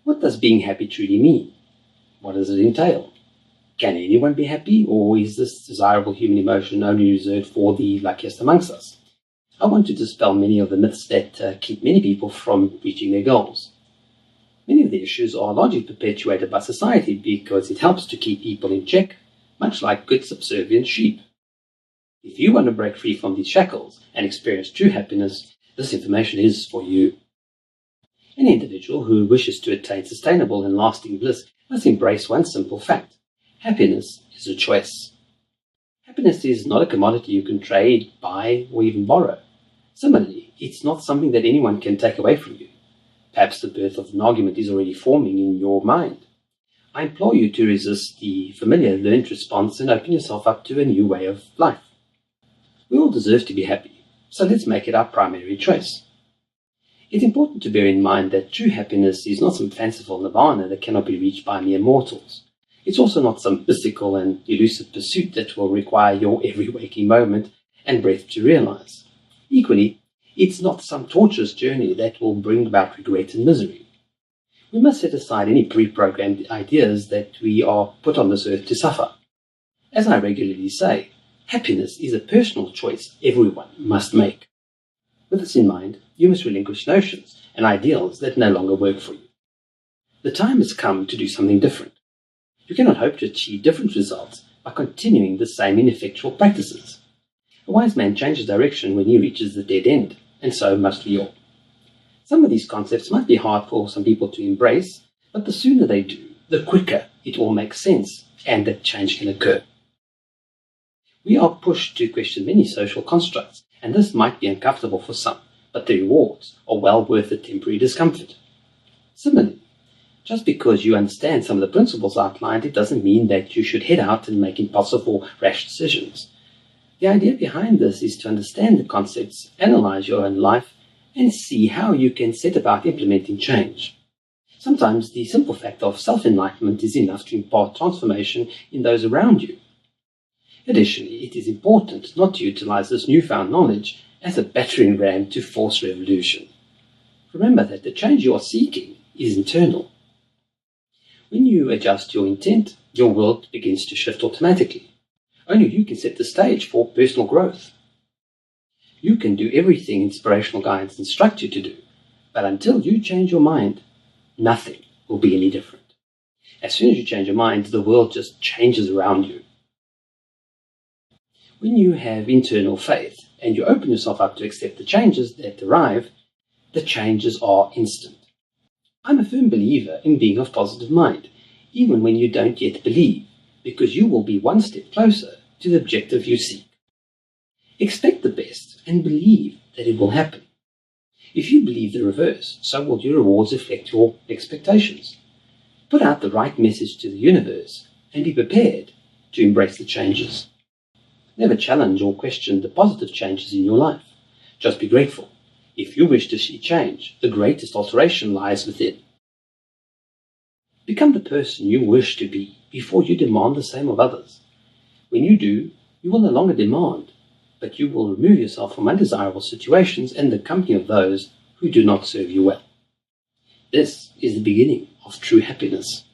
What does being happy truly mean? What does it entail? Can anyone be happy, or is this desirable human emotion only reserved for the luckiest amongst us? I want to dispel many of the myths that keep many people from reaching their goals. Many of the issues are largely perpetuated by society because it helps to keep people in check, much like good subservient sheep. If you want to break free from these shackles and experience true happiness, this information is for you. Any individual who wishes to attain sustainable and lasting bliss must embrace one simple fact. Happiness is a choice. Happiness is not a commodity you can trade, buy, or even borrow. Similarly, it's not something that anyone can take away from you. Perhaps the birth of an argument is already forming in your mind. I implore you to resist the familiar learned response and open yourself up to a new way of life. We all deserve to be happy, so let's make it our primary choice. It's important to bear in mind that true happiness is not some fanciful nirvana that cannot be reached by mere mortals. It's also not some mystical and elusive pursuit that will require your every waking moment and breath to realize. Equally, it's not some torturous journey that will bring about regret and misery. We must set aside any pre-programmed ideas that we are put on this earth to suffer. As I regularly say, happiness is a personal choice everyone must make. With this in mind, you must relinquish notions and ideals that no longer work for you. The time has come to do something different. You cannot hope to achieve different results by continuing the same ineffectual practices. A wise man changes direction when he reaches the dead end, and so must we all. Some of these concepts might be hard for some people to embrace, but the sooner they do, the quicker it all makes sense and that change can occur. We are pushed to question many social constructs, and this might be uncomfortable for some, but the rewards are well worth the temporary discomfort. Similarly, just because you understand some of the principles outlined, it doesn't mean that you should head out and make impulsive or rash decisions. The idea behind this is to understand the concepts, analyze your own life, and see how you can set about implementing change. Sometimes the simple fact of self-enlightenment is enough to impart transformation in those around you. Additionally, it is important not to utilize this newfound knowledge as a battering ram to force revolution. Remember that the change you are seeking is internal. When you adjust your intent, your world begins to shift automatically. Only you can set the stage for personal growth. You can do everything inspirational guides instruct you to do, but until you change your mind, nothing will be any different. As soon as you change your mind, the world just changes around you. When you have internal faith and you open yourself up to accept the changes that arrive, the changes are instant. I'm a firm believer in being of positive mind, even when you don't yet believe, because you will be one step closer to the objective you seek. Expect the best and believe that it will happen. If you believe the reverse, so will your rewards reflect your expectations. Put out the right message to the universe and be prepared to embrace the changes. Never challenge or question the positive changes in your life. Just be grateful. If you wish to see change, the greatest alteration lies within. Become the person you wish to be before you demand the same of others. When you do, you will no longer demand, but you will remove yourself from undesirable situations and the company of those who do not serve you well. This is the beginning of true happiness.